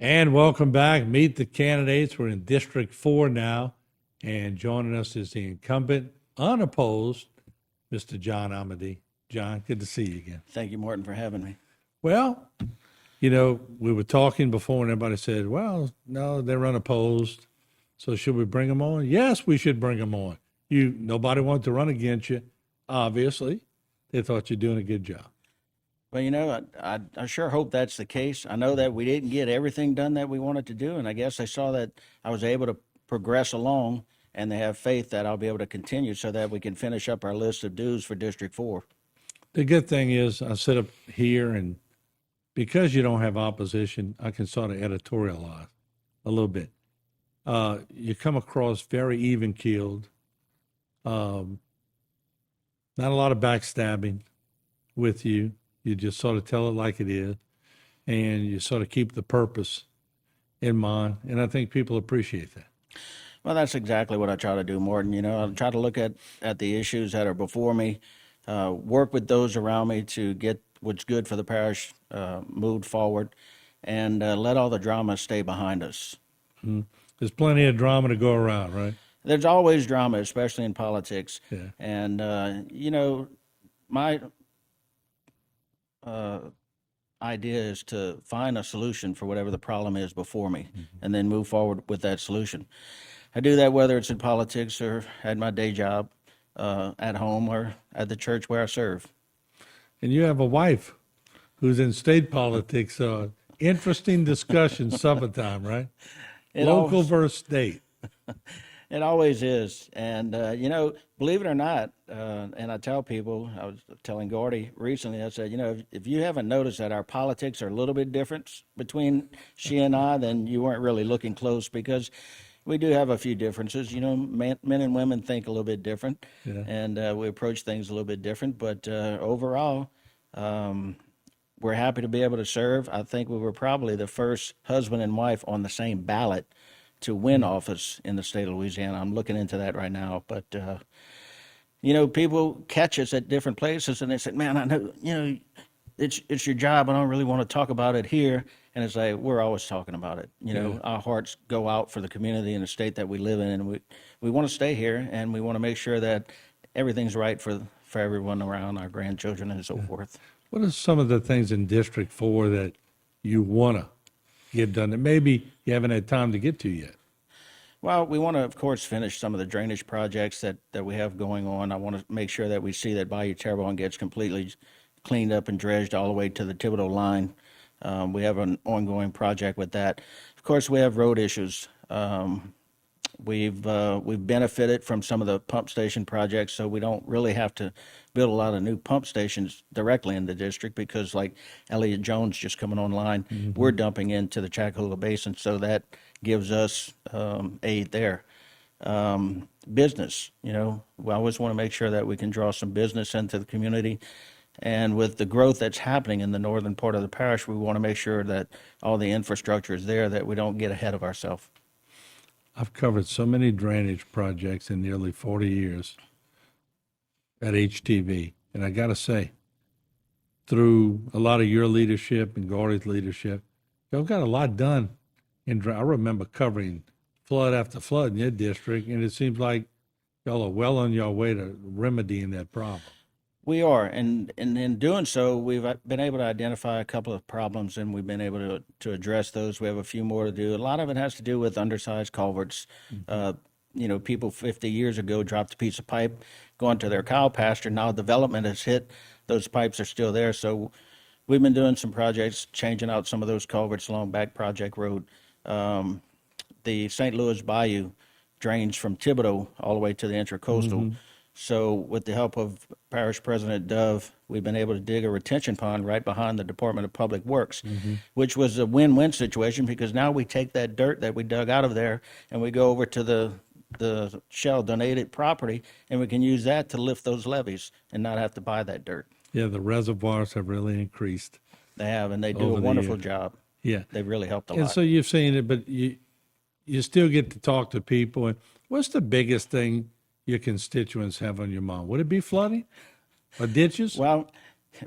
And welcome back. Meet the candidates. We're in District 4 now. And joining us is the incumbent, unopposed, Mr. John Amedee. John, good to see you again. Thank you, Morton, for having me. Well, we were talking before and everybody said, well, no, they're unopposed. So should we bring them on? Yes, we should bring them on. Nobody wanted to run against you, obviously. They thought you're doing a good job. Well, I sure hope that's the case. I know that we didn't get everything done that we wanted to do, and I guess they saw that I was able to progress along, and they have faith that I'll be able to continue so that we can finish up our list of dues for District 4. The good thing is I sit up here, and because you don't have opposition, I can sort of editorialize a little bit. You come across very even-keeled, not a lot of backstabbing with you. You just sort of tell it like it is, and you sort of keep the purpose in mind, and I think people appreciate that. Well, that's exactly what I try to do, Morton. I try to look at the issues that are before me, work with those around me to get what's good for the parish moved forward, and let all the drama stay behind us. Mm-hmm. There's plenty of drama to go around, right? There's always drama, especially in politics. Yeah. And, my idea is to find a solution for whatever the problem is before me, and then move forward with that solution. I do that whether it's in politics or at my day job, at home, or at the church where I serve. And you have a wife who's in state politics. Interesting discussion summertime, right? Local versus state. It always is. And, believe it or not, and I tell people, I was telling Gordy recently, I said, if you haven't noticed that our politics are a little bit different between she and I, then you weren't really looking close, because we do have a few differences. Men and women think a little bit different, Yeah. and we approach things a little bit different. But overall, we're happy to be able to serve. I think we were probably the first husband and wife on the same ballot to win office in the state of Louisiana. I'm looking into that right now. But, people catch us at different places, and they say, man, I know, it's your job. I don't really want to talk about it here. And it's like, we're always talking about it. Our hearts go out for the community and the state that we live in, and we want to stay here, and we want to make sure that everything's right for everyone around, our grandchildren and so forth. What are some of the things in District 4 that you want to get done that maybe you haven't had time to get to yet? Well, we want to, of course, finish some of the drainage projects that we have going on. I want to make sure that we see that Bayou Terrebonne gets completely cleaned up and dredged all the way to the Thibodeau line. We have an ongoing project with that. Of course, we have road issues. We've benefited from some of the pump station projects, so we don't really have to build a lot of new pump stations directly in the district, because like Elliott Jones just coming online, we're dumping into the Chacahoola Basin, so that gives us aid there. Business, we always want to make sure that we can draw some business into the community. And with the growth that's happening in the northern part of the parish, we want to make sure that all the infrastructure is there, that we don't get ahead of ourselves. I've covered so many drainage projects in nearly 40 years at HTV. And I got to say, through a lot of your leadership and Gordy's leadership, y'all got a lot done. I remember covering flood after flood in your district, and it seems like y'all are well on your way to remedying that problem. We are, and in doing so, we've been able to identify a couple of problems, and we've been able to address those. We have a few more to do. A lot of it has to do with undersized culverts. People 50 years ago dropped a piece of pipe going to their cow pasture. Now development has hit; those pipes are still there. So we've been doing some projects, changing out some of those culverts along Back Project Road. The St. Louis Bayou drains from Thibodeau all the way to the intracoastal. So with the help of Parish President Dove, we've been able to dig a retention pond right behind the Department of Public Works, which was a win-win situation, because now we take that dirt that we dug out of there and we go over to the Shell donated property, and we can use that to lift those levees and not have to buy that dirt. Yeah, the reservoirs have really increased. They have, and they do a wonderful job. Yeah. They've really helped a And lot. so you've seen it, but you still get to talk to people. And what's the biggest thing your constituents have on your mind? Would it be flooding or ditches? Well,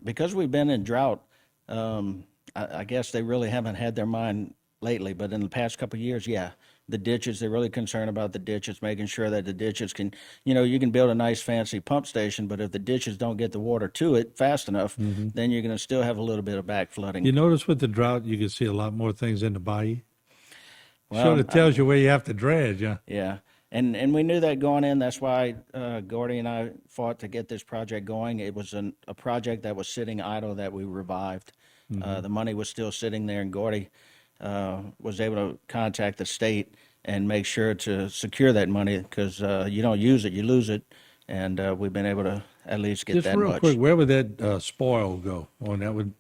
because we've been in drought, I guess they really haven't had their mind lately, but in the past couple of years, yeah, the ditches, they're really concerned about the ditches, making sure that the ditches can, you can build a nice fancy pump station, but if the ditches don't get the water to it fast enough, then you're going to still have a little bit of back flooding. You notice with the drought, you can see a lot more things in the bayou. Well, Sort of tells you where you have to dredge, huh? Yeah, and we knew that going in. That's why Gordy and I fought to get this project going. It was a project that was sitting idle that we revived. The money was still sitting there, and Gordy was able to contact the state and make sure to secure that money because you don't use it, you lose it, and we've been able to at least get Just that real much. quick, where would that spoil go? On that would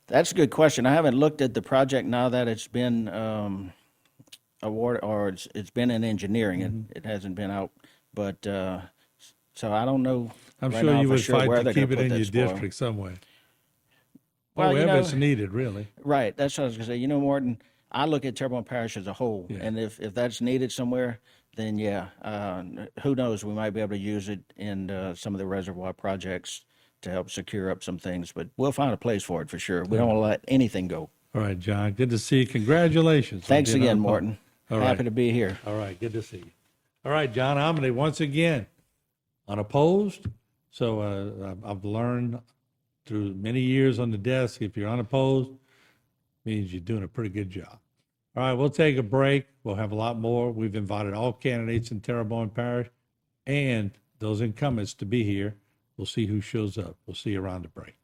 That's a good question. I haven't looked at the project now that it's been awarded or it's been in engineering. It hasn't been out, but so I don't know. I'm right sure now you for would sure fight where to they're keep gonna it put in that your spoil. district somewhere. Well, Wherever it's needed, really. Right. That's what I was gonna say. Morton, I look at Terrebonne Parish as a whole, Yeah. and if that's needed somewhere, then yeah, who knows? We might be able to use it in some of the reservoir projects to help secure up some things. But we'll find a place for it for sure. We don't want to let anything go. All right, John. Good to see you. Congratulations. on Thanks being again, on the Morton. All Happy right. to be here. All right, good to see you. All right, John Amedee, once again, unopposed. So I've learned through many years on the desk, if you're unopposed, means you're doing a pretty good job. All right, we'll take a break. We'll have a lot more. We've invited all candidates in Terrebonne Parish and those incumbents to be here. We'll see who shows up. We'll see you around the break.